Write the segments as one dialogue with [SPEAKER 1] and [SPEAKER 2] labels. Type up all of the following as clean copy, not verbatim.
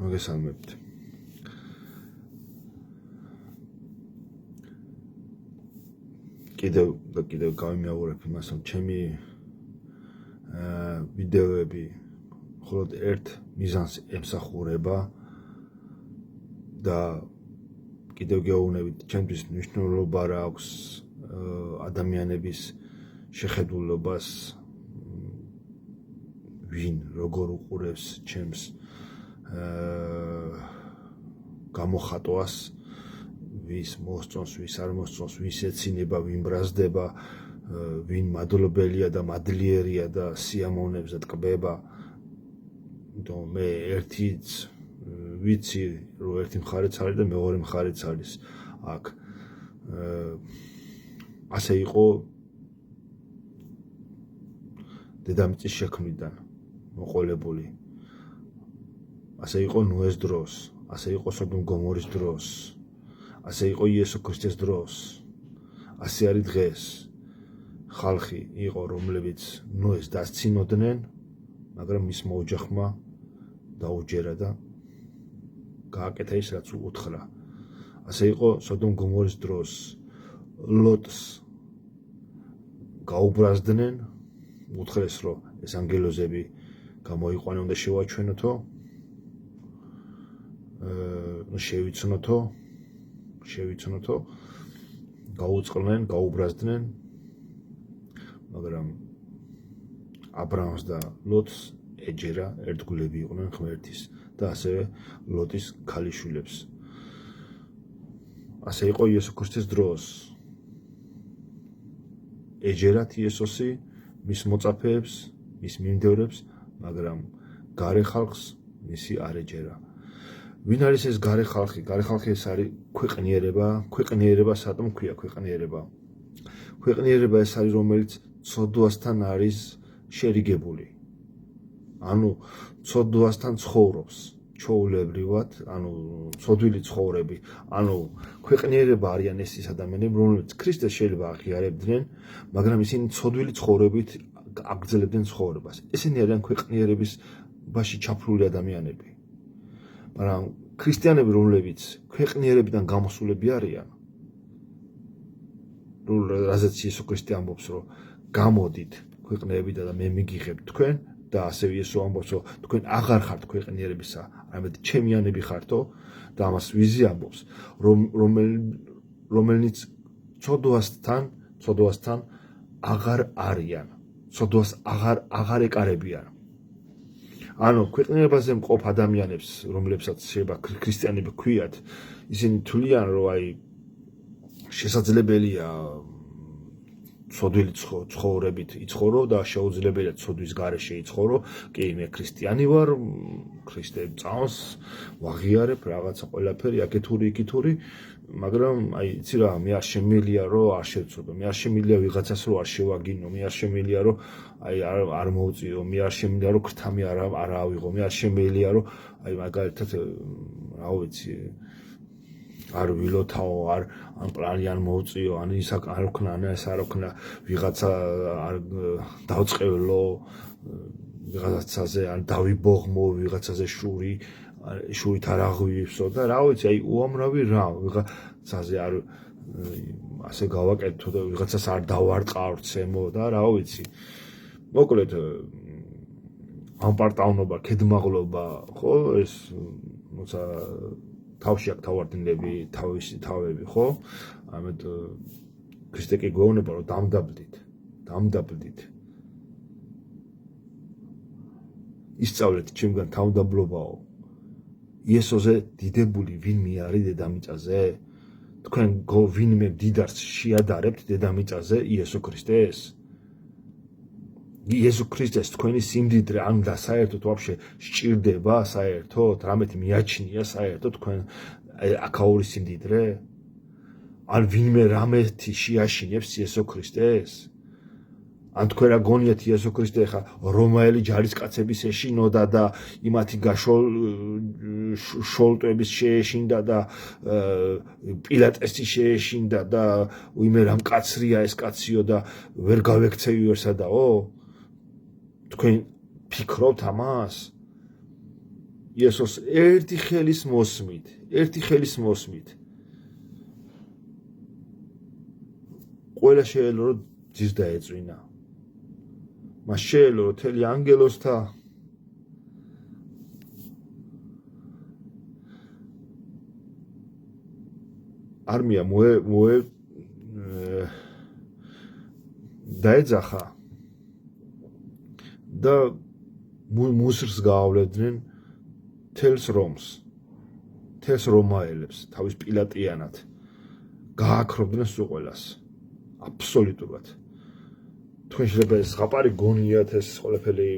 [SPEAKER 1] მოგესალმებით. კიდევ გავიმეორებ იმას, რომ ჩემი ვიდეოები მხოლოდ ერთ მიზანს ემსახურება და კიდევ გეუბნებით, ჩემთვის მნიშვნელობა რა აქვს ადამიანების შეხედულობას, ვინ როგორ უყურებს ჩემს გამოხატვას, ვის მოსწონს, ვის არ მოსწონს, ვის ეცინება, ვინ ბრაზდება, ვინ მადლობელია და მადლიერია და სიამოვნებს და ტკბება. მე ერთიც ვიცი, რომ ერთი მხარეც არის და მეორე მხარეც არის აქ. ასე იყო დედამიწის შექმნიდან მოყოლებული. ასე იყო ნოეს დროს, ასე იყო სოდომ გომორის დროს, ასე იყო იესო ქრისტეს დროს, ასე არის დღეს. ხალხი იყო, რომლებიც ნოეს დასცინოდნენ, მაგრამ მისმა ოჯახმა დაუჯერა და გააკეთა ის, რაც უთხრა. ასე იყო სოდომ გომორის დროს, ლოტს გაუბრაზდნენ, უთხრეს, რომ ეს ანგელოზები გამოიყვანენ, უნდა შევაჩვენოთო, შევიცნოთო, გაუწყლნენ, გაუბრაზდნენ, მაგრამ აბრაამს და ლოტს ეჯერა, ერთგულები იყვნენ ღმერთის და ასევე ლოტის ქალიშვილებს. ასე იყო იესო ქრისტეს დროს. ეჯერათ იესოსი მის მოწაფეებს, მის მიმდევრებს, მაგრამ გარე ხალხს მისი არ ეჯერა. ვინ არის ეს გარე ხალხი? გარე ხალხი ეს არის ქვეყნიერება. ქვეყნიერება სატომ ქვია ქვეყნიერება? ქვეყნიერება ეს არის, რომელიც ცოდვასთან არის შერიგებული. ანუ ცოდვასთან ცხოვრობს ჩვეულებრივად, ანუ ცოდვილი ცხოვრები. ანუ ქვეყნიერება არიან ეს ის ადამიანები, რომლებიც ქრისტეს შეიძლება აღიარებდნენ, მაგრამ ისინი ცოდვილი ცხოვრებით აგრძელებდნენ ცხოვრებას. ესენი არიან ქვეყნიერების ბაში ჩაფლული ადამიანები. მაგრამ ქრისტიანები, რომლებიც ქვეყნიერებიდან გამოსულები არიან, რაზეც იესო ქრისტე ამბობს, რომ გამოდით ქვეყნიერებიდან და მე მიგიღებ თქვენ და ასევე იესო ამბობს, რომ თქვენ აღარ ხართ ქვეყნიერებისა, არამედ ჩემიანები ხართო და ამას ვიზი ამბობს, რომელნიც ცოდვასთან აღარ არიან, ცოდვას აღარ ეკარებიან. ანუ ქვეყნიერებაზე მყოფ ადამიანებს, რომლებსაც შეიძლება ქრისტიანები ქვიათ, ისინი თვლიან, რომ შესაძლებელია ცოდვილი ცხოვრებით იცხოვრო და შეუძლებელია ცოდვის გარეშე იცხოვრო. კი, მე ქრისტიანი ვარ, ქრისტე წამს ვაღიარებ რაღაცა ყველაფერი, აქეთური, იქითური, მაგრამ იცი რა, მე არ შემიძლია რომ არ შევცოდო, მე არ შემიძლია ვიღაცას რომ არ შევაგინო, მე არ შემიძლია რომ არ მოვწიო, მე არ შემიძლია რომ ქრთამი არ ავიღო, მე არ შემიძლია რომ მაგალითად რა ვიცი არ ვილოთაო, ან პლანი არ მოვწიო, ან ის არ ვქნა, ან ეს არ ვქნა, ვიღაცა არ დავწყევლო, ვიღაცაზე არ დავიბოღმო, ვიღაცაზე შურით არ აღვივსო და რა ვიცი, უამრავი რა, ვიღაცაზე არ ასე გავაკეთო და ვიღაცას არ დავარტყავცემო და რა ვიცი. მოკლედ ამპარტავნობა, ქედმაღლობა, ხო, ეს მოცა თავში აქ თავარდნილები, თავისი თავები, ხო? ამეთ ქრისტე კი გვეუბნება, რომ დამდაბლდით. ისწავლეთ ჩემგან თავდაბლობაო. იესოზე დიდებული ვინმე არის დედამიწაზე? თქვენ ვინმე დიდარს შეადარებთ დედამიწაზე იესო ქრისტეს? იესო ქრისტეს თქვენი სიმდიდრე ან და საერთოდ ვაფშე სჭირდება საერთოდ, რამეთი მიაჩნია საერთოდ თქვენ აქაური სიმდიდრე? ან ვინმე რამეთი შეაშინებს იესო ქრისტეს? ან თქვენ რა გონიათ იესო ქრისტე ხა რომაელი ჯარისკაცების ეშინოდა და იმათი შოლტების შეეშინდა და პილატესი შეეშინდა და ვინმე რამ კაცრია ეს კაციო და ვერ გავექცევი ვერსადაო? თქვენ ფიქრობთ ამას? იესოს ერთი ხელის მოსმით ყველა შეელო რომ ძის დაეწვინა მას შეელო რომ თელი ანგელოსთა არმია დაეძახა და მუსრს გაავლევდნენ თელს რომაელებს თავის პილატიანად გააქრობდნენ სულ ყველას აბსოლუტურად თქვენ შეიძლება ეს ზღაპარი გონიათ ეს ყველაფერი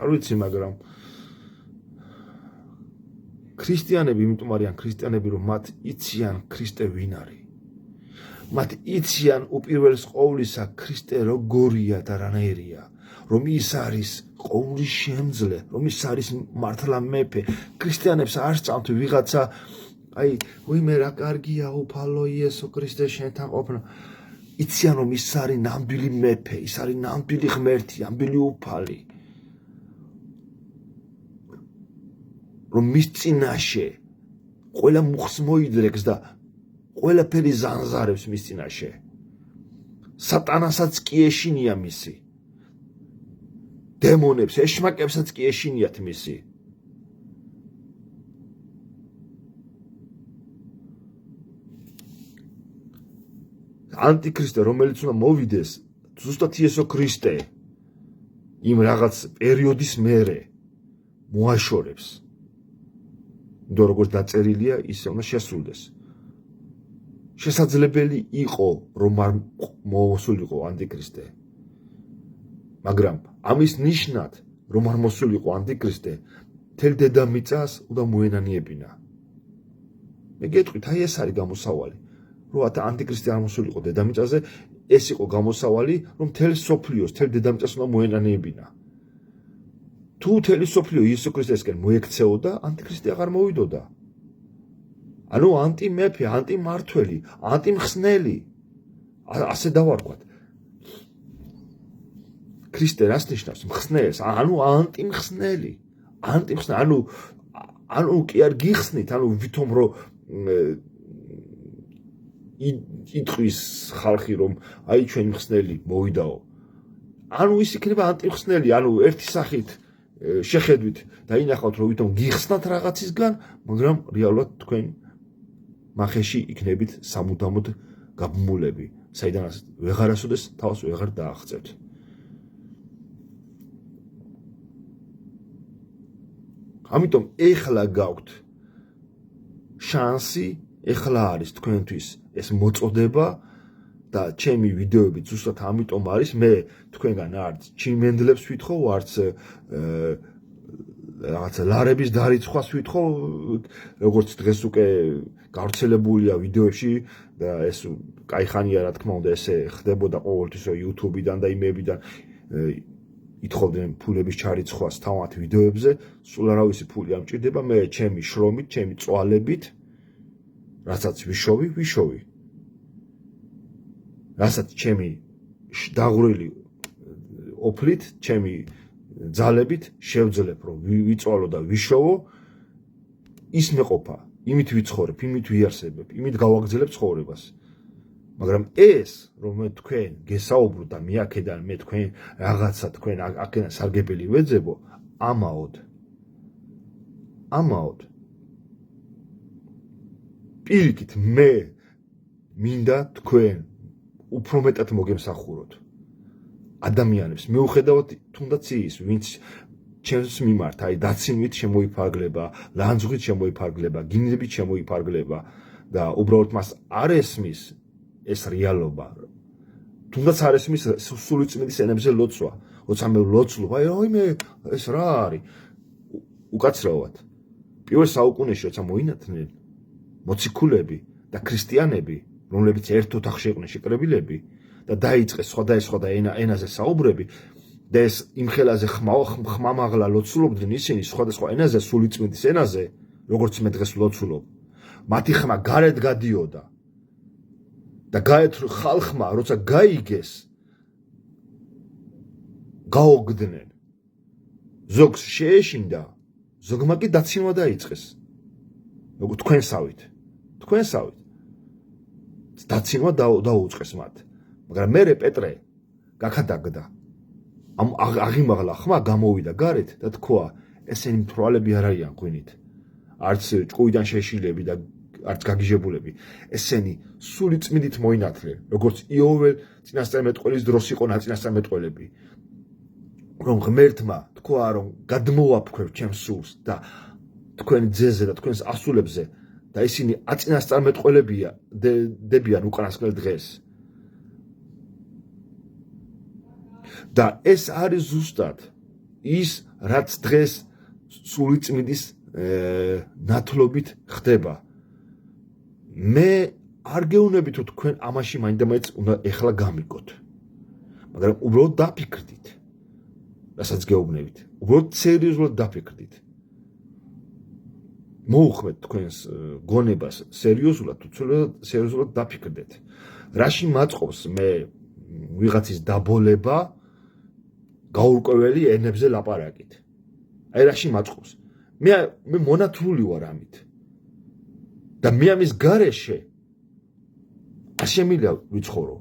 [SPEAKER 1] არ ვიცი მაგრამ ქრისტიანები იმიტომ არიან ქრისტიანები რომ მათ იციან ქრისტე ვინ არის მათ იციან უპირველეს ყოვლისა ქრისტე როგორია და რანაირია რომ ის არის ყოვლის შემძლე რომ ის არის მართლა მეფე ქრისტიანებს არ სწამთ ვიღაცა აი ვიმე რა კარგია უფალო იესო ქრისტე შენთან ყოფნა იციან რომ ის არის ნამდვილი მეფე ის არის ნამდვილი ღმერთი ნამდვილი უფალი რომ მის წინაშე ყველა მუხს მოიდრეკს და ყველაფერი ზანზარებს მის წინაშე სატანასაც კი ეშინია მისი დემონებს ეშმაკებსაც კი ეშინიათ მისი ანტიქრისტე რომელიც უნდა მოვიდეს ზუსტად იესო ქრისტე იმ რაღაც პერიოდის მერე მოაშორებს და როგორც დაწერილია ისე უნდა შესრულდეს შესაძლებელი იყო რომ არ მოსულიყო ანტიქრისტე მაგრამ ამის ნიშნად რომ არ მოსულიყო ანტიქრისტე თელ დედამიწას უნდა მოენანიებინა მე გეტყვით აი ეს არის გამოსავალი რომ ანტიქრისტე არ მოსულიყო დედამიწაზე ეს იყო გამოსავალი რომ თელ სოფლიოს თელ დედამიწას უნდა მოენანიებინა თუ თელი სოფლიო იესო ქრისტესკენ მოექცეოდა ანტიქრისტე აღარ მოვიდოდა ანუ ანტიმეფე ანტიმართველი ანტიმხსნელი ასე დავარქვათ ქრისტე რას ნიშნავს მხსნელს ანუ ანტიმხსნელი ანუ კი არ გიხსნით ანუ ვითომ რომ იტყვის ხალხი რომ აი ჩვენ მხსნელი მოვიდაო ანუ ის იქნება ანტიმხსნელი ანუ ერთი სახით შეხედვით დაინახავთ რომ ვითომ გიხსნათ რაღაცისგან მაგრამ რეალურად თქვენ მახეში იქნებით სამუდამოდ გაბმულები საიდანაც ვეღარასოდეს თავს ვეღარ დააღწევთ ამიტომ ეხლა გაქვთ შანსი ეხლა არის თქვენთვის ეს მოწოდება და ჩემი ვიდეოები ზუსტად ამიტომ არის მე თქვენგან არც ჩიმენდლებს ვითხოვ არც რაღაცა ლარების დარიცხვას ვითხოვ როგორც დღეს უკვე გავრცელებულია ვიდეოებში და ეს კაი ხანია რა თქმა უნდა ესე ხდებოდა ყოველთვის YouTube-დან და იმებიდან ითხოვდნენ ფულების ჩარიცხვას თავად ვიდეოებზე სულ არავისი ფული არ მჭირდება მე ჩემი შრომით ჩემი წვალებით რასაც ვიშოვი რასაც ჩემი დაღვრილი ოფლით ჩემი ძალებით შევძლებ რომ ვიწვალო და ვიშოვო ის მეყოფა იმით ვიცხოვრებ იმით ვიარსებებ იმით გავაგრძელებ ცხოვრებას მაგრამ ეს რომ მე თქვენ გესაუბროთ და მე აქედან მე თქვენ რაღაცა თქვენ აქედან სარგებელი ვეძებო ამაოდ პირიქით მე მინდა თქვენ უფრო მეტად მოგემსახუროთ ადამიანებს მიუხედავად თუნდაც ის ვინც ჩემს მიმართ აი დაცინვით შემოიფარგლება ლანძღვით შემოიფარგლება გინებით შემოიფარგლება და უბრალოდ მას არ ესმის ეს რეალობა თუნდაც არ ესმის სულიწმიდის ენებზე ლოცვა როცა მე ვლოცულობ აი რაიმე ეს რა არის უკაცრავად პირველ საუკუნეში როცა მოინათნენ მოციქულები და ქრისტიანები რომლებიც ერთ ოთახში იყვნენ შეკრებილები და დაიწყეს სხვადასხვა ენაზე საუბრები და ეს იმ ხელაზე ხმამაღლა ლოცულობდნენ ისინი სხვადასხვა ენაზე სულიწმიდის ენაზე როგორც მე დღეს ვლოცულობ მათი ხმა გარეთ გადიოდა და ხალხმა როცა გაიგეს გაოგდნენ ზოგს შეეშინდა ზოგმა კი დაცინვა დაიწყეს. როგორც თქვენსავით. დაცინვა დაუწყეს მათ. მაგრამ მე პეტრე გაქადაგდა. ამ აღიმაღლა ხმა გამოვიდა გარეთ და თქვა, ესენი მთვრალები არ არიან ღვინით. არც ჭკუიდან შეშილები და არც გაგიჟებულები. ესენი სული წმინდით მოინათლნენ, როგორც იოველ წინასწარმეტყველის დროს იყო ნაწინასწარმეტყველები. რომ ღმერთმა თქვა, რომ გადმოვაფქვევ ჩემს სულს და თქვენ ძეზე და თქვენს ასულებზე და ისინი აწინასწარმეტყველებიან უკანასკნელ დღეს. და ეს არის ზუსტად ის, რაც დღეს სული წმინდის ნათლობით ხდება. მე არ გეუბნები თუ თქვენ ამაში მაინდამაინც უნდა ეხლა გამიგოთ. მაგრამ უბრალოდ დაფიქრდით. რასაც გეუბნებით. უბრალოდ სერიოზულად დაფიქრდით. მოუხმეთ თქვენს გონებას სერიოზულად დაფიქრდეთ. რაში მაწყობს მე ვიღაცის დაბოლება გაურკვეველი ენებზე ლაპარაკით. აი რაში მაწყობს. მე მონათლული ვარ ამით. და მე ამის გარეშე შემიძლია ვიცხოვრო.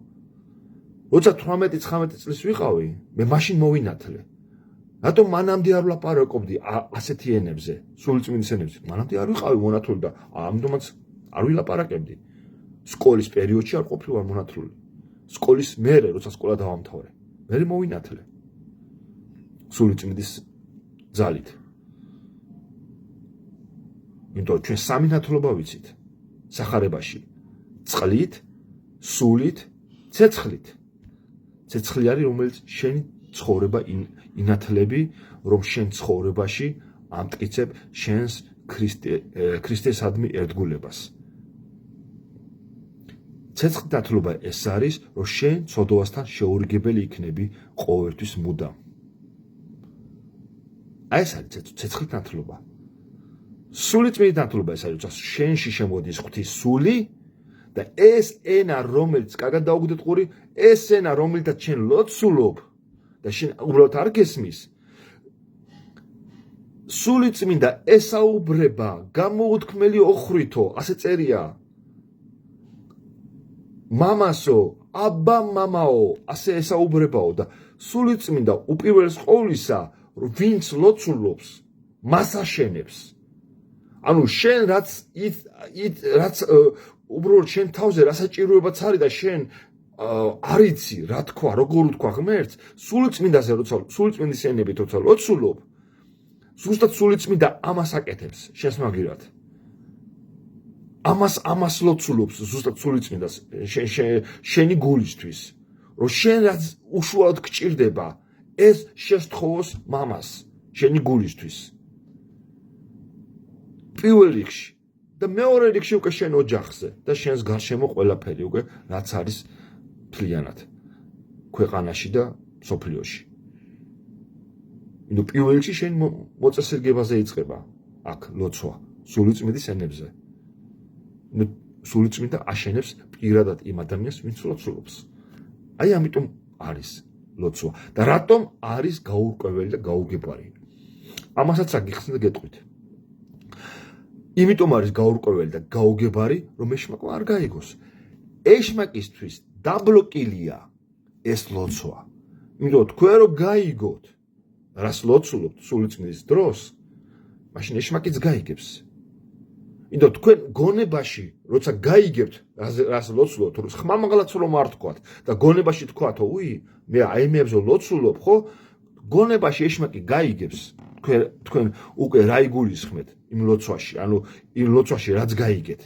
[SPEAKER 1] როცა 18-19 წლის ვიყავი, მე მაშინ მოვინათლე. რატომ მანამდე არ ვლაპარაკობდი ასეთი ენებზე, სულიწმინდის ენებზე? მანამდე არ ვიყავი მონათლული და ამიტომაც არ ვილაპარაკებდი. სკოლის პერიოდში არ ყოფილი ვარ მონათლული. სკოლის მერე, როცა სკოლა დავამთავრე, მე მოვინათლე. სულიწმინდის ძალით. იმიტომ ჩვენ სამი ნათლობა ვიცით სახარებაში. წყლით, სულით, ცეცხლით. ცეცხლი არის, რომელიც შენი ცხოვრება ინათლები, რომ შენ ცხოვრებაში ამტკიცებ შენს ქრისტესადმი ერთგულებას. ცეცხლით ნათლობა ეს არის, რომ შენ ცოდვასთან შეურიგებელი იქნები ყოველთვის მუდამ. აი ეს არის ცეცხლით ნათლობა. სულიწმინდის ნათლობა ეს არის, რომ შენში შემოდის ღვთის სული და ეს ენა, რომელიც კარგად დაუგდეთ ყური, ეს ენა, რომელთაც შენ ლოცულობ და შენ უბრალოდ არ გესმის. სულიწმინდა ესაუბრება გამოუთქმელი ოხრითო, ასე წერია. მამასო, აბა მამაო, ასე ესაუბრებაო და სულიწმინდა უპირველეს ყოვლისა, ვინც ლოცულობს, მას აშენებს. ანუ შენ რაც უბრალოდ შენ თავზე რა საჭიროებაც არის და შენ არ იცი რა თქვა, როგორ უთქვა ღმერთს, სულიწმინდაზე როცა სულიწმინდის ენებით როცა ლოცულობ, ზუსტად სულიწმინდა ამას აკეთებს შენს მაგირად. ამას ლოცულობს ზუსტად სულიწმინდას შენი გულისთვის, რომ შენ რაც უშუალოდ გჭირდება, ეს შესთხოვოს მამას შენი გულისთვის. პირველ რიგში და მეორე რიგში უკვე შენ ოჯახზე და შენს გარშემო ყველაფერი უკვე რაც არის მთლიანად ქვეყანაში და სოფლიოში. იმიტომ პირველ რიგში შენ მოწესრიგებაზე იწყება აქ ლოცვა სულიწმინდის ენებზე. სულიწმინდა აშენებს პირადად იმ ადამიანს, ვინც ლოცულობს. აი ამიტომ არის ლოცვა და რატომ არის გაურკვეველი და გაუგებარი. ამასაც აგიხსნით გეტყვით. იმიტომ არის გაურკვეველი და გაუგებარი, რომ ეშმაკმა არ გაიგოს. ეშმაკისთვის დაბლოკილია ეს ლოცვა. იმიტომ თქვენ რო გაიგოთ, რას ლოცულობთ სულიწმინდის დროს, მაშინ ეშმაკიც გაიგებს. იმიტომ თქვენ გონებაში, როცა გაიგებთ, რას ლოცულობთ, ხმამაღლაც რომ არ თქვათ და გონებაში თქვათო, მე აიმეებზე ლოცულობ, ხო? გონებაში ეშმაკი გაიგებს. თქვენ უკვე რა იგულისხმეთ იმ ლოცვაში, ანუ იმ ლოცვაში რაც გაიგეთ.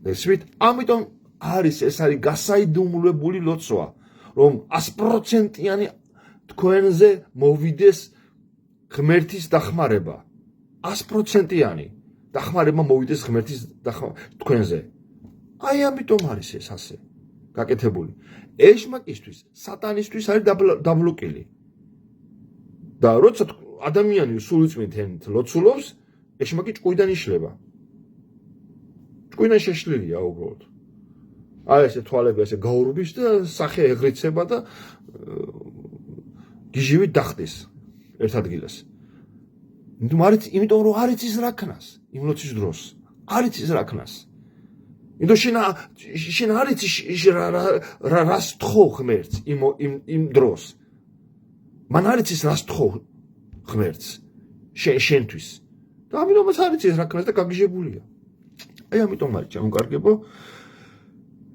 [SPEAKER 1] ესმით, ამიტომ ეს არის გასაიდუმლოებული ლოცვა, რომ 100%-იანი თქვენზე მოვიდეს ღმერთის დახმარება. 100%-იანი დახმარება მოვიდეს ღმერთის თქვენზე. აი ამიტომ არის ეს ასე გაკეთებული. ეშმაკისთვის, სატანისთვის არის დაბლოკილი. და როცა ადამიანი სულიწმინდით ლოცულობს, ეშმაკი ჭკუიდან იშლება. ჭკუიდან შეშლილია უბრალოდ. აი ესე თვალები ესე გაურბის და სახე ეგრიცება და გიჟივით დახტის ერთ ადგილას. იმიტომ რომ არ იცის რა ქნას იმ ლოცვის დროს. არ იცის რა ქნას. იმიტომ შენ არ იცის რას თხოვ ღმერთს იმ დროს. მან არ იცის რას თხოვ ღმერთს შენთვის. და ამიტომაც არ იცის რა ქნას და გაგიჟებულია. აი ამიტომ არის ჩამოკარგებო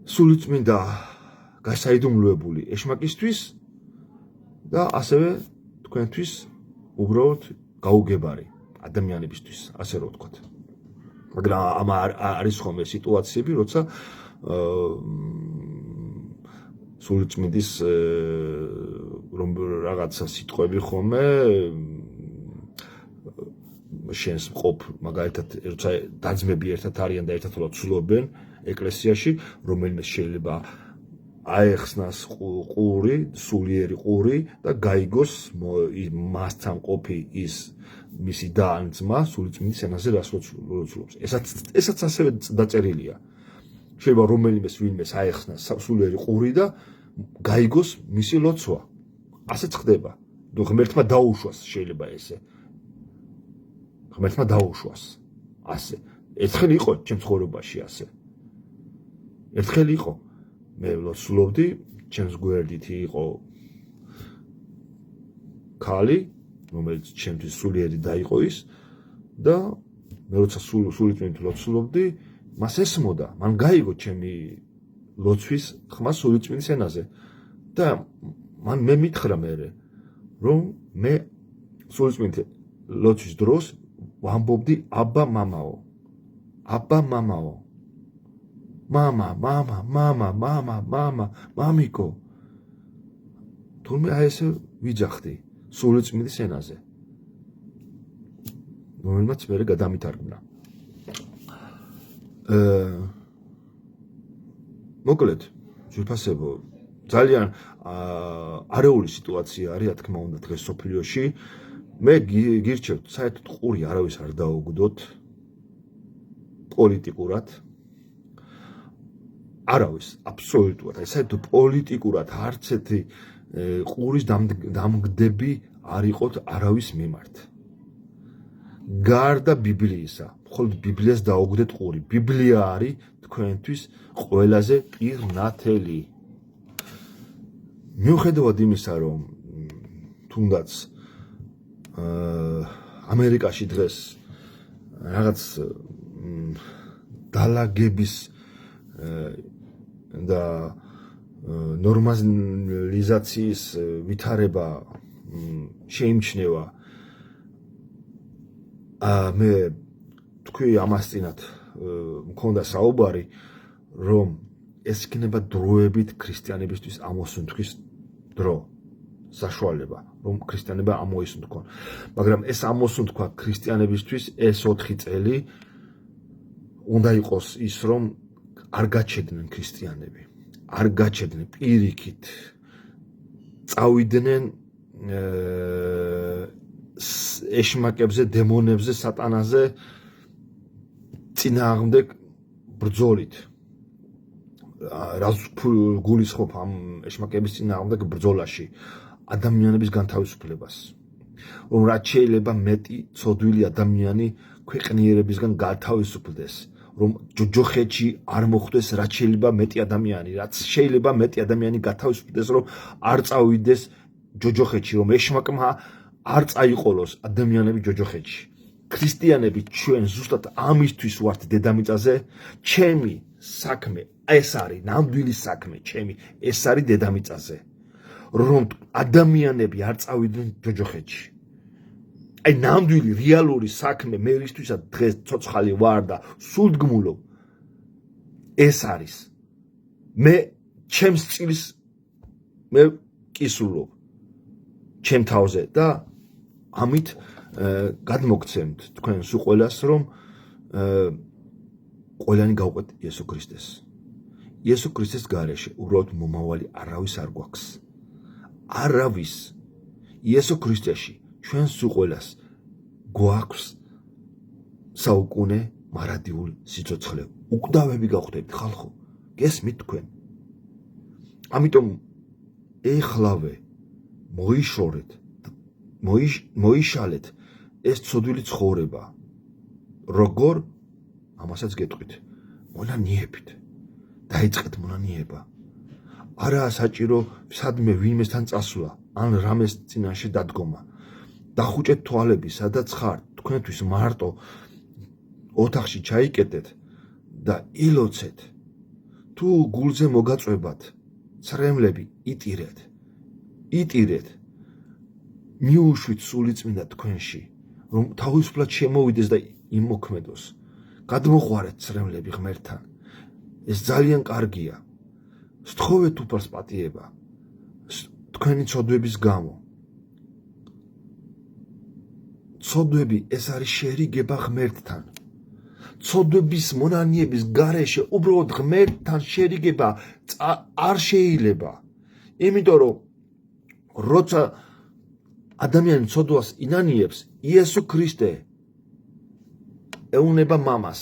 [SPEAKER 1] სულიწმინდა გასაიდუმლოებული ეშმაკისთვის და ასევე თქვენთვის უბრალოდ გაუგებარი ადამიანებისთვის, ასე რომ ვთქვათ. მაგრამ ამ არის ხოლმე სიტუაციები, როცა სულიწმინდის რომ რაღაცა სიტყვები ხოლმე შენს ყოფ მაგალითად როცა დაძმები ერთად არიან და ერთად ლოცულობენ ეკლესიაში, რომელმე შეიძლება აეხსნას ყური, სულიერი ყური და გაიგოს მასთან ყოფი ის მისი და ან ძმა სულიწმინდის ენაზე რას ლოცულობს. ესაც ასევე დაწერილია. შეიძლება რომელიმეს ვინმეს აეხსნას სულიერი ყური და გაიგოს მისი ლოცვა. ასეც ხდება. ღმერთმა დაუშვას შეიძლება ესე. ღმერთმა დაუშვას. ასე. ერთხელ იყო ჩემ ცხოვრებაში ასე. ერთხელ იყო. მე ლოცულობდი, ჩემს გვერდით იყო ქალი, რომელიც ჩემთვის სულიერი დაიყო ის და მე როცა სულიწმინდით ლოცულობდი, მას ესმოდა, მან გაიგო ჩემი ლოცვის ხმა სულიწმინდის ენაზე და მე მითხრა მერე, რომ მე სულიწმინდით ლოცვის დროს ვამბობდი აბა მამაო. აბა მამაო. მამა, მამიკო. თურმე აი ესე ვიჯახდი სულიწმინდის ენაზე. რომელმაც მერე გადამითარგმნა. მოკლედ, ძვირფასებო, ძალიან არეული სიტუაცია არის, რა თქმა უნდა, დღეს სოფლიოში. მე გირჩევთ, საერთოდ ყური არავის არ დაუგდოთ პოლიტიკურად. არავის, აბსოლუტურად, აი საერთოდ პოლიტიკურად არც ერთი ყურის დამგდები არ იყოთ არავის მიმართ. გარდა ბიბლიისა, მხოლოდ ბიბლიას დაუგდეთ ყური. ბიბლია არის თქვენთვის ყველაზე პირნათელი. მიუხედავად იმისა, რომ თუნდაც ამერიკაში დღეს რაღაც დალაგების და ნორმალიზაციის ვითარება შეიმჩნევა. მე თქვი ამას წინათ მქონდა საუბარი, რომ ეს იქნება დროებით ქრისტიანებისთვის ამოსუნთქვის დრო, საშუალება, რომ ქრისტიანება ამოისუნთქონ. მაგრამ ეს ამოსუნთქვა ქრისტიანებისთვის ეს 4 წელი უნდა იყოს ის, რომ არ გაჩერდნენ ქრისტიანები. არ გაჩერდნენ პირიქით. წავიდნენ ეშმაკებზე, დემონებზე, სატანაზე წინააღმდეგ ბრძოლით. რაც გულისხმობ ამ ეშმაკების წინააღმდეგ ბრძოლაში ადამიანების განთავისუფლებას. რომ რაც შეიძლება მეტი ცოდვილი ადამიანი ქვეყნიერებისგან გათავისუფლდეს. რომ ჯოჯოხეთში არ მოხვდეს რაც შეიძლება მეტი ადამიანი, რაც შეიძლება მეტი ადამიანი გათავისუფლდეს, რომ არ წავიდეს ჯოჯოხეთში, რომ ეშმაკმა არ წაიყოლოს ადამიანები ჯოჯოხეთში. ქრისტიანები ჩვენ ზუსტად ამისთვის ვართ დედამიწაზე, ჩემი საქმე ეს არის, ნამდვილი საქმე ჩემი, ეს არის დედამიწაზე. რომ ადამიანები არ წავიდნენ ჯოჯოხეთში. აი ნამდვილი რეალური საქმე მე ისთვისაც დღეს ცოცხალი ვარ და სულდგმულობ ეს არის. მე ჩემს წილს მე კისრულობ ჩემ თავზე და ამით გადმოგცემთ თქვენს უყოლას, რომ ყველანი გავყვეთ იესო ქრისტეს. იესო ქრისტეს გარეშე უბრალოდ მომავალი არავის არ გვაქვს. არავის. იესო ქრისტეში ჩვენს უყოლას გვაქვს საუკუნე მარადიული სიცოცხლე. უკვდავები გავხდებით ხალხო, გესმით თქვენ. ამიტომ ეხლავე მოიშორეთ, მოიშალეთ ეს ცოდვილი ცხოვრება როგორ ამასაც გეტყვით მონანიებით დაიწყეთ მონანიება არაა საჭირო სადმე ვინმესთან წასვლა ან რამეს წინაშე დადგომა დახუჭეთ თვალები სადაც ხართ თქვენთვის მარტო ოთახში ჩაიკეტეთ და ილოცეთ თუ გულზე მოგაწვებათ ცრემლები იტირეთ მიუშვით სულიწმინდა თქვენში რომ თავისუფლად შემოვიდეს და იმოქმედოს გადმოყვარეთ ცრემლები ღმერთთან ეს ძალიან კარგია სთხოვეთ უფალს პატიება თქვენი ცოდვების გამო ცოდვები ეს არის შერიგება ღმერთთან ცოდვების მონანიების გარეშე უბრალოდ ღმერთთან შერიგება არ შეიძლება იმიტომ რომ როცა ადამიანი ცოდვას ინანიებს იესო ქრისტე ეუნება მამას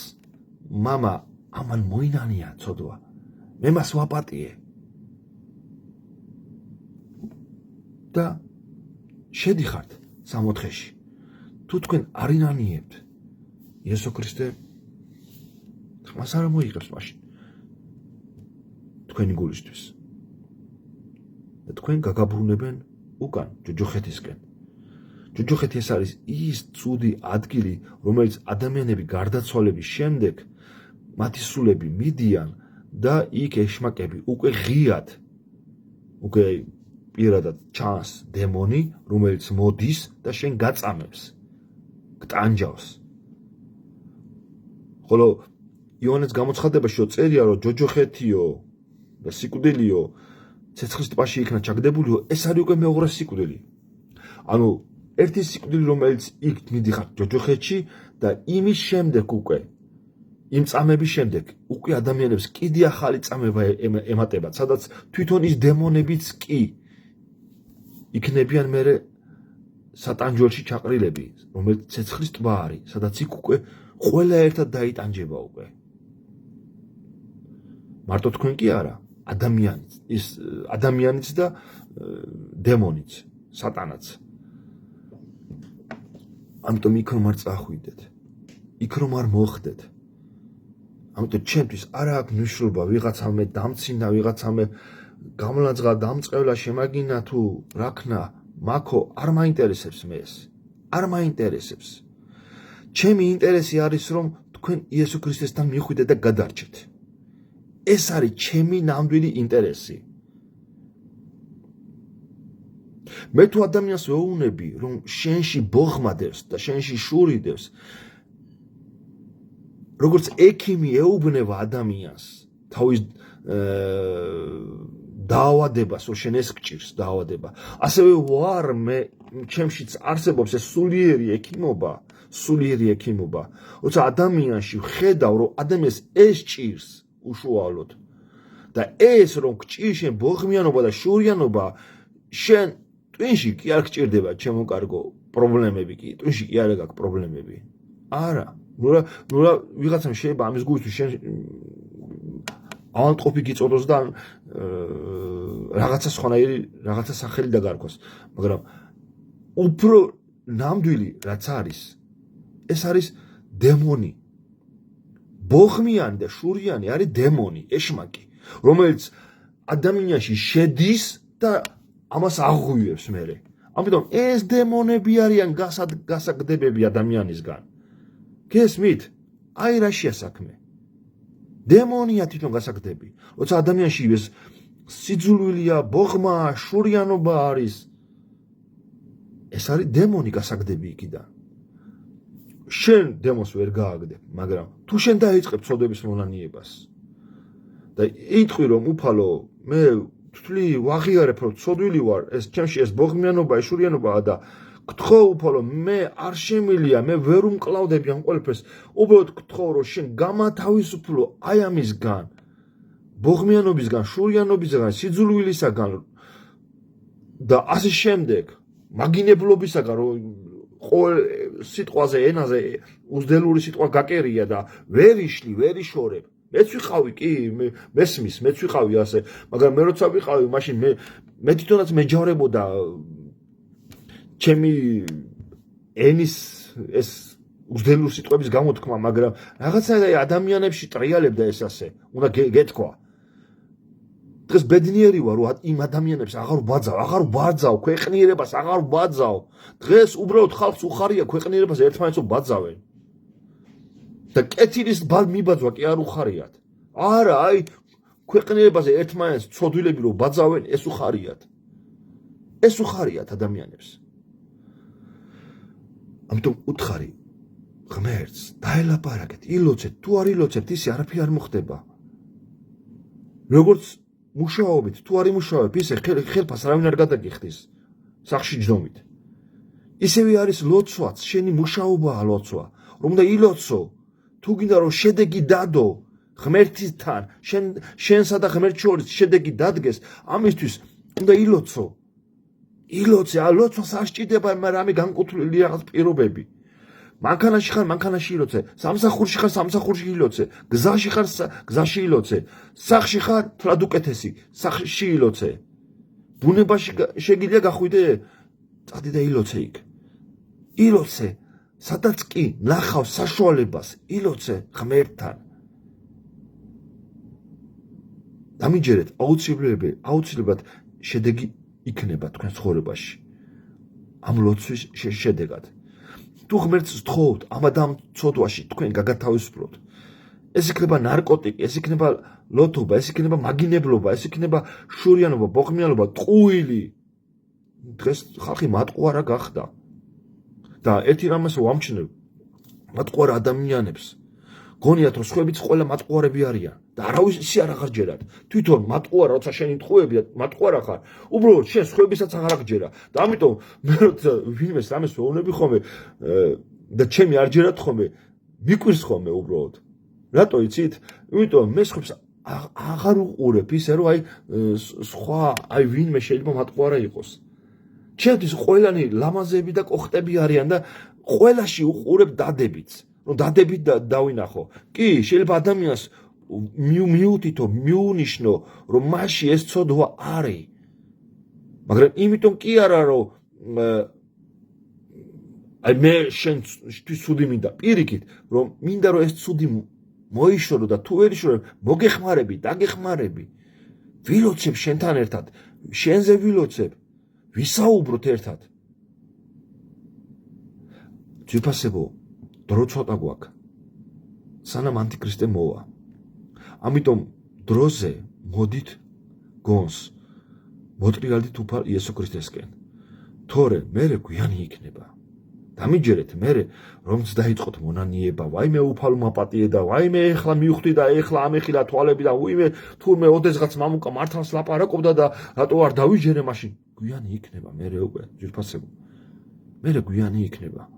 [SPEAKER 1] მამა ამან მოინანია ცოდვა მე მას ვაპატიე და შედიხართ სამოთხეში თუ თქვენ არ ინანიებთ იესო ქრისტე მას არ მოიღებს მაშინ თქვენი გულისთვის და თქვენ გაგაბრუნებენ უკან ჯოჯოხეთისკენ ჯოჯოხეთი ეს არის ის ცუდი ადგილი რომელიც ადამიანები გარდაცვალების შემდეგ მათი სულები მიდიან და იქ ეშმაკები უკვე ღიად უკვე პირადად ჩანს დემონი რომელიც მოდის და შენ გაწამებს გტანჯავს ხოლო იონეს გამოცხადებაში წერია რომ ჯოჯოხეთიო და სიკვდილიო ცეცხლის ტბაში იქნა ჩაგდებულიო ეს არის უკვე მეორე სიკვდილი ანუ ერთი სიკვდილი რომელიც იქ მიდიხარ ჯოჯოხეთში და იმის შემდეგ უკვე იმ წამების შემდეგ უკვე ადამიანებს კიდე ახალი წამება ემატებათ სადაც თვითონ ის დემონებიც კი იქნებიან მერე სატანჯველში ჩაყრილები რომელიც ცეცხლის ტბა არის სადაც იქ უკვე ყველა ერთად დაიტანჯება უკვე მარტო თქვენ კი არა ადამიანიც და დემონიც სატანაც ამიტომ იქ რომ არ წახვიდეთ იქ რომ არ მოხდეთ ამიტომ ჩემთვის არ აქვს მნიშვნელობა ვიღაცამე დამცინა ვიღაცამე გამლაძღა დამწყევლა შემაგინა თუ რაქნა მაქო არ მაინტერესებს მე ეს არ მაინტერესებს ჩემი ინტერესი არის რომ თქვენ იესო ქრისტესთან მიხვიდეთ და გადარჩეთ ეს არის ჩემი ნამდვილი ინტერესი მე თუ ადამიანს ვეუბნები რომ შენში ბოხმადებს და შენში შურიდებს როგორც ექიმი ეუბნება ადამიანს თავის დაავადებას რომ შენ ეს გჭირს დაავადება ასევე ვარ მე ჩემშიც არსებობს ეს სულიერი ექიმობა როცა ადამიანში ვხედავ რომ ადამიანს ეს ჭირს უშუალოდ და ეს რომ გჭირს შენ ბოხმიანობა და შურიანობა შენ ტვინში კი არ გჭირდება ჩემო კარგო პრობლემები კი ტვინში კი არ გაქვს პრობლემები არა ნუ ვიღაცამ შეიძლება ამის გულისთვის შენ ავანტყოფი გიწოდოს და რაღაცა სხვანაირი რაღაცა სახელი დაგარქვას მაგრამ უფრო ნამდვილი რაც არის ეს არის დემონი ბოხმიანი და შურიანი არის დემონი ეშმაკი რომელიც ადამიანში შედის და ამას აღღვიევს მერე ამიტომ ეს დემონები არიან გასაგდებები ადამიანისგან გესმით აი რაშია საქმე დემონია თვითონ გასაგდები როცა ადამიანში ეს სიძულვილია ბოხმა შურიანობა არის ეს არის დემონი გასაგდები იქიდან შენ დემონს ვერ გააგდებ მაგრამ თუ შენ დაიწყებ ცოდვების მონანიებას და იტყვი რომ უფალო მე თვლი ვაღიარებ რომ ცოდვილი ვარ ეს ჩემში ეს ბოხმიანობა შურიანობაა და გთხოვ უფალო მე არ შემილია მე ვერ უმკლავდები ამ ყველაფერს უბრალოდ გთხოვ რომ შენ გამათავისუფლო აი ამისგან ბოხმიანობისგან შურიანობისგან სიძულვილისაგან და ასე შემდეგ მაგინებლობისაგან რომ ყოველ სიტყვაზე ენაზე უზდელური სიტყვა გაკერია და ვერ იშლი ვერ იშორებ მეც ვიყავი კი მესმის მეც ვიყავი ასე მაგრამ მე როცა ვიყავი მაშინ მე თვითონაც მეჯავრებოდა ჩემი ენის ეს უძდელურ სიტყვების გამოთქმა, მაგრამ რაღაცა ადამიანებში ტრიალებდა ეს ასე. უნდა გეთქვა. დღეს ბედნიერი ვარ, რომ იმ ადამიანებს აღარ ვბაძავ, ქვეყნიერებას აღარ ვბაძავ. დღეს უბრალოდ ხალხს უხარია ქვეყნიერებას ერთმანეთს ვბაძავენ. და კეთილის მიბაძვა კი არ უხარიათ. არა, აი ქვეყნიერებაზე ერთმანეთს ცოდვილები რომ ბაძავენ, ეს უხარიათ. ეს უხარიათ ადამიანებს. ამიტომ უთხარი ღმერთს დაელაპარაკეთ, ილოცეთ, თუ არ ილოცებთ, ისე არაფერი არ მოხდება. როგორც მუშაობით, თუ არ იმუშავებ, ისე ხელფას არავინ არ გადაგიხდის სახში ჯდომით. ისევე არის ლოცვაც, შენი მუშაობაა ლოცვა, რომ უნდა ილოცო, თუ გინდა რომ შედეგი დადო ღმერთთან, შენსა და ღმერთს შორის შედეგი დადგეს, ამისთვის უნდა ილოცო. ილოცე, ლოცვას არ სჭირდება რამე განკუთვნილი რაღაც პირობები. მანქანაში ხარ, მანქანაში ილოცე, სამსახურში ხარ, სამსახურში ილოცე, გზაში ხარ, გზაში ილოცე, სახლში ხარ, თლად უკეთესი, სახლში ილოცე. ბუნებაში შეგიძლია გახვიდე, წადი და ილოცე იქ. ილოცე, სადაც კი ნახავ საშუალებას, ილოცე ღმერთთან. დამიჯერეთ, აუცილებლად შედეგი იქნება თქვენ ცხოვრებაში. ამ ლოცვის შედეგად. თუ ღმერთს ვთხოვთ ამ ცოდვაში თქვენ გაგათავისუფლოთ. ეს იქნება ნარკოტიკი, ეს იქნება ლოთობა, ეს იქნება მაგინებლობა, ეს იქნება შურიანობა, ბოხმიანობა, ტყუილი. დღეს ხალხი მატყუარა გახდა. და ერთი რამას ვამჩნევ, მატყუარა ადამიანებს. გონიათ რომ სხვაებიც ყველა მატყუარები არიან და არავისი არ აღარჯერათ. თვითონ მატყუარა, როცა შენი ტყუები და მატყუარა ხარ, უბრალოდ შენ სხვაებისაც აღარ აღჯერა. და ამიტომ მე როცა ვინმეს რამეს ვეუბნები ხოლმე და ჩემი არ ჯერათ ხოლმე, მიკვირს ხოლმე უბრალოდ. რატო იცით? იმიტომ მე სხვებს აღარ უყურებ ისე რომ აი სხვა აი ვინმე შეიძლება მატყუარა იყოს. ჩემთვის ყველანი ლამაზები და კოხტები არიან და ყველაში უყურებ დადებიც. რომ დადებით დავინახო. კი, შეიძლება ადამიანს მიუთითო, მიუნიშნო, რომ მასში ეს ცოდვა არის. მაგრამ იმიტომ კი არა, რომ აი მე შენთვის ცუდი მინდა. პირიქით, რომ მინდა რომ ეს ცუდი მოიშორო და თუ ვერ იშორებ, მოგეხმარები, დაგეხმარები. ვილოცებ შენთან ერთად, შენზე ვილოცებ. ვისაუბროთ ერთად. ძვირფასებო, დრო ცოტა გვაქვს. სანამ ანტიქრისტე მოვა. ამიტომ დროზე მოდით გონს მოტრიალდით უფალ იესო ქრისტესკენ. თორე მერე გვიანი იქნება. დამიჯერეთ მერე რომც დაიწყოთ მონანიება, ვაიმე უფალმა პატიედა, ვაიმე ეხლა მივხვდი და ეხლა ამეხილა თვალები და უიმე თურმე ოდესღაც მამუკა მართლაც ლაპარაკობდა და რატო არ დავიჯერე მაშინ. გვიანი იქნება მერე უკვე ძვირფასებო. მერე გვიანი იქნება.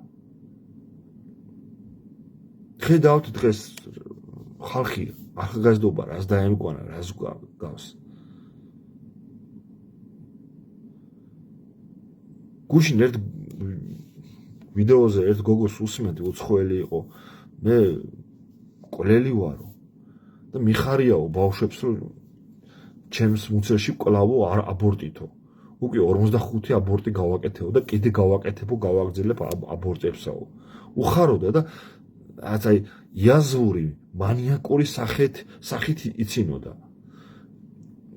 [SPEAKER 1] ხედავთ დღეს ხალხი ახალგაზრდობა რას დაემკვანა, რას გავს. გუშინ ერთ ვიდეოზე ერთ გოგოს უსმენდი, უცხოელი იყო. მე კვლელი ვარო და მიხარიაო ბავშვებს რომ ჩემს მუცელში კლავო აბორტითო. უკვე 45 აბორტი გავაკეთეო და კიდე გავაკეთებო, გავაგრძელებ აბორტებსაო. უხაროდა და აი იაზვური მანიაკური სახით იცინოდა.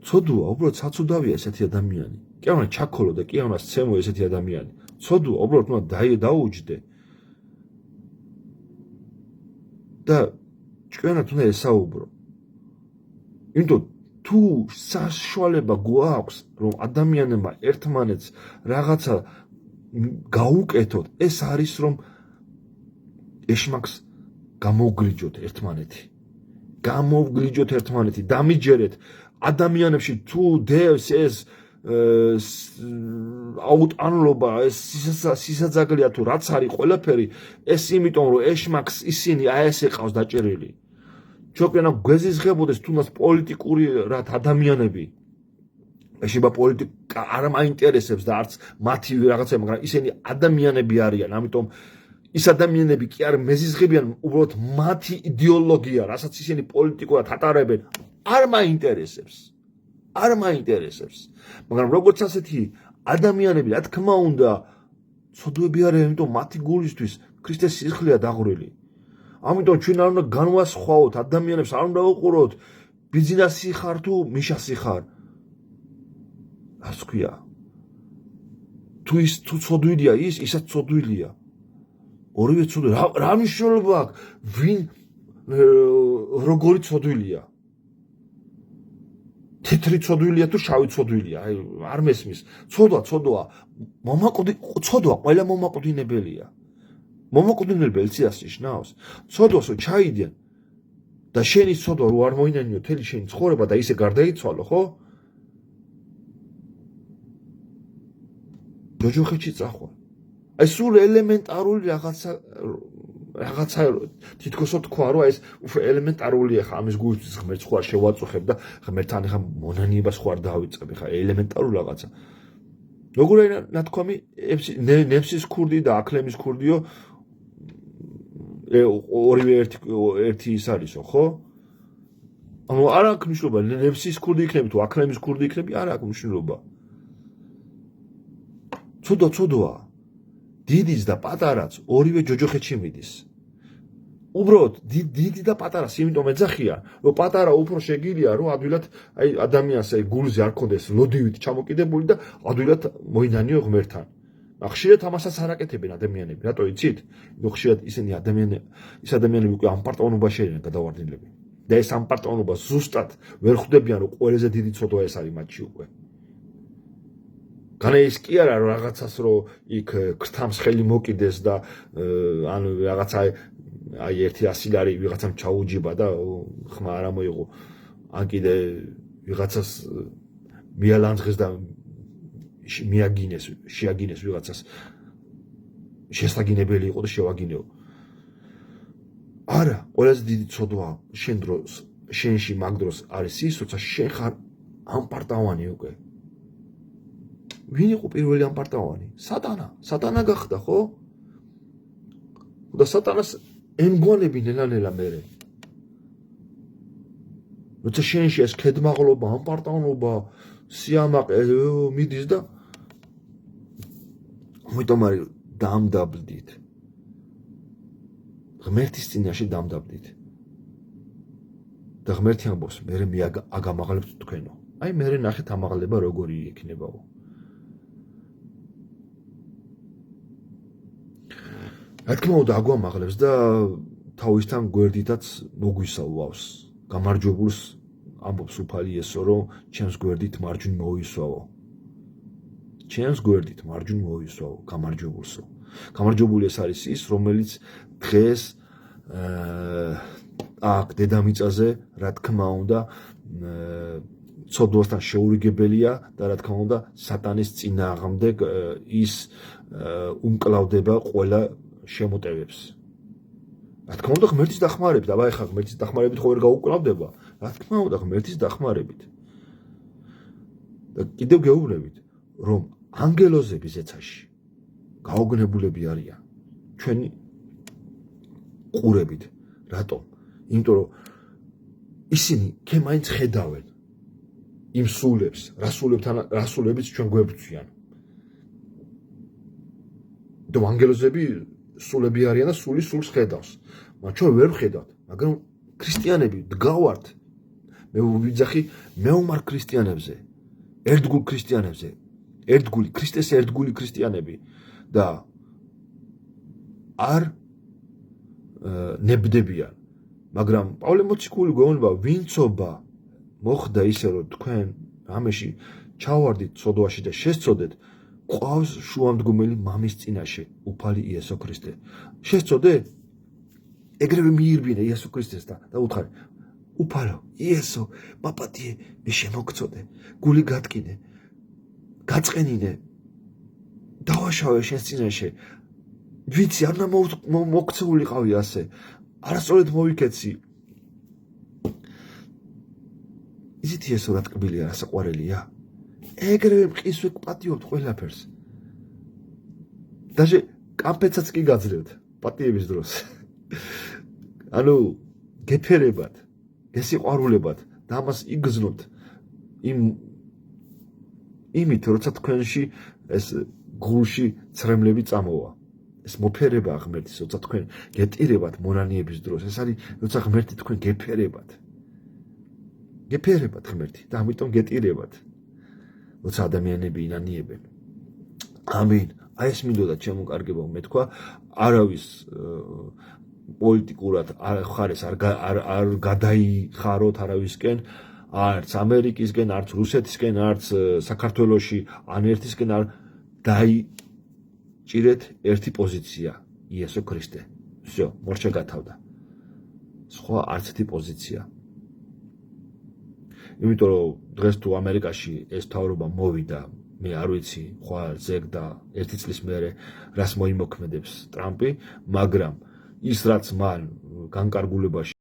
[SPEAKER 1] ცოდვა უბრალოდ საცუდავია ესეთი ადამიანი. კი არა ჩაქოლო და კი არა სცემო ესეთი ადამიანი. ცოდვა უბრალოდ უნდა დაუჯდე. და ჭკვიანად უნდა ესაუბრო. იმიტომ თუ საშუალება გვაქვს რომ ადამიანებმა ერთმანეთს რაღაცა გაუკეთოთ, ეს არის რომ ეშმაკს გამოვგლიჯოთ ერთმანეთი. დამიჯერეთ ადამიანებში თუ დევს ეს აუტანლობა, ეს სისაძაგლია თუ რაც არის ყველაფერი, ეს იმიტომ რომ ეშმაკს ისინი აი ეს ეყავს დაჭერილი. ჩვენკენა გვეზიზღებოდეს თუნდაც პოლიტიკური რათ ადამიანები. შეიძლება პოლიტიკა არ მაინტერესებს და არც მათი რაღაცა, მაგრამ ისინი ადამიანები არიან, ამიტომ ის ადამიანები კი არ მეზიზღებიან, უბრალოდ მათი იდეოლოგია, რასაც ისინი პოლიტიკურად ატარებენ, არ მაინტერესებს. მაგრამ როგორც ასეთი ადამიანები, რა თქმა უნდა, ცოდვები არიან, იმიტომ მათი გულისთვის ქრისტეს სისხლია დაღვრილი. ამიტომ ჩვენ არ უნდა განვასხვაოთ ადამიანებს, არ უნდა ვუყუროთ ბიზნესი ხარ თუ მიშასი ხარ. რას ქვია? თუ ცოდვილია ისაც ცოდვილია. ორივე ცოდვილი. რა მნიშვნელობა აქვს? ვინ როგორი ცოდვილია? თეთრი ცოდვილია თუ შავი ცოდვილია? აი არ მესმის. ცოდვა. ცოდვა ყველა მომაკვდინებელია. მომაკვდინებელი ციას ნიშნავს. ცოდვას ჩაიდენ და შენი ცოდვა რო არ მოინანიო თელი შენი ცხოვრება და ისე გარდაიცვალო, ხო? ჯოჯოხეთში წახვა. აი სულ ელემენტარული რაღაცა თითქოს თქვა რომ ეს ელემენტარულია ხა ამის გულისთვის ღმერთს ხო არ შევაწუხებ და ღმერთთან ხა მონანიებას ხო არ დავიწყებ ხა ელემენტარული რაღაცა. როგორ არის ნათქვამი ნემსის ქურდი და აკლემის ქურდიო ორივე ერთი ის არისო, ხო? ანუ არ აქვს მნიშვნელობა ნემსის ქურდი იქნები თუ აკლემის ქურდი იქნები, არ აქვს მნიშვნელობა. ცოდვა დიდიც და პატარაც ორივე ჯოჯოხეთში მიდის. უბრალოდ დიდი და პატარას იმიტომ ეძახიან, რომ პატარა უფრო შეგირია, რომ ადვილად აი ადამიანს აი გულზე არ ქონდეს ლოდივით ჩამოკიდებული და ადვილად მოინანიო ღმერთთან. ხშირად ამასაც არ აკეთებენ ადამიანები, რატო იცით? ხშირად ისინი ადამიანები უკვე ამ პარტაონობაში არიან გადავარდნილები. და ეს ამ პარტაონობა ზუსტად ვერ ხვდებიან, რომ ყველაზე დიდი ცოდვა ეს არის მათში უკვე. განა ის კი არა რომ რაღაცას რომ იქ ქრთამს ხელი მოკიდეს და ანუ რაღაცა აი 100 ლარი ვიღაცამ ჩაუჯიბა და ხმა არ მოიღო. ან კიდე ვიღაცას მიალანძღეს და შეაგინეს ვიღაცას შესაგინებელი იყო და შევაგინეო. არა, ყველაზე დიდი ცოდვა შენ დროს, შენში მაგ დროს არის ის, როცა შენ ხარ ამ პარტავანი უკვე. ვინ იყო პირველი ამ პარტავანი? სატანა გახდა, ხო? და სატანას ემგვანები ნელა მერე. როცა შენში ეს ქედმაღლობა, ამ პარტავნობა, სიამაყე მიდის და ამიტომ არის დამდაბლდით. ღმერთის წინაშე დამდაბლდით. და ღმერთი ამბობს, მერე მე აგამაღლებთ თქვენო. აი მერე ნახეთ ამაღლება როგორი იქნებაო. რა თქმა უნდა აგვამაღლებს და თავისთან გვერდითაც მოგვისალვავს. გამარჯვებულს ამბობს უფალი იესო, რომ ჩემს გვერდით მარჯვნივ მოვისვავო. ჩემს გვერდით მარჯვნივ მოვისვავო გამარჯვებულსო. გამარჯვებული ეს არის ის, რომელიც დღეს აქ დედამიწაზე, რა თქმა უნდა, ცოდვასთან შეურიგებელია და რა თქმა უნდა, სატანის წინააღმდეგ ის უმკლავდება ყველა შემოტევებს. რა თქმა უნდა, ღმერთის დახმარებით, აბა ეხლა ღმერთის დახმარებით ხო ვერ გაუკლავდება? რა თქმა უნდა, ღმერთის დახმარებით. და კიდევ გეუბნებით, რომ ანგელოზები ზეცაში გაოგნებულები არიან ჩვენი ყურებით. რატომ? იმიტომ რომ ისინი ქემაინც ხედავენ იმ სულებს, რა სულებიც ჩვენ გვებრძვიან. და ანგელოზები სულები არიან და სულს ხედავს. მაგრამ ჩვენ ვერ ვხედავთ, მაგრამ ქრისტიანები დგავართ. მე ვიძახი მეომარ ქრისტიანებზე, ერთგულ ქრისტიანებზე, ქრისტეს ერთგული ქრისტიანები და არ ნებდებიან. მაგრამ პავლე მოციქული გვეუბნება, ვინცობა მოხდა ისე, რომ თქვენ რამეში ჩავარდით ცოდვაში და შესწოდეთ, ყავს შუამდგომელი მამის წინაშე, უფალი იესო ქრისტე. შესწოდე? ეგრევე მიირბინე იესო ქრისტესთან და უთხარი, უფალო, იესო, მაპატიე, მე შემოგწოდე, გული გატკინე, გაწყენინე, დავაშავე შენს წინაშე. ვიცი, არ უნდა მოქცეულიყავი ასე, არასწორად მოვიქეცი. იცით იესო რა ტკბილია, რა საყვარელია? ეგრევე მყისვე გპატიობთ ყველაფერს. даже კამფეცაც კი გაძლევთ პატიების დროს. ანუ გეფერებათ, გესიყვარულებათ და ამას იგრძნობთ იმით, როცა თქვენში ეს გულში ცრემლები წამოვა. ეს მოფერებაა ღმერთის, როცა თქვენ გეტირებათ მონანიების დროს, ეს არის როცა ღმერთი თქვენ გეფერებათ. გეფერებათ ღმერთი და ამიტომ გეტირებათ. როცა ადამიანები ინანიებენ. ამინ. აი ეს მინდოდა ჩემო კარგებო მეთქვა, არავის პოლიტიკურად ხარეს არ გადაიხაროთ არავისკენ, არც ამერიკისკენ, არც რუსეთისკენ, არც საქართველოში, ან ერთისკენ არ დაიჭირეთ ერთი პოზიცია, იესო ქრისტე. всё, მორჩა გათავდა. სხვა არც ერთი პოზიცია. იმიტომ რომ დღეს თუ ამერიკაში ეს მთავრობა მოვიდა, მე არ ვიცი, ხვალ ზეგდა 1 წლის მერე რას მოიმოქმედებს ტრამპი, მაგრამ ის რაც მან განკარგულებაში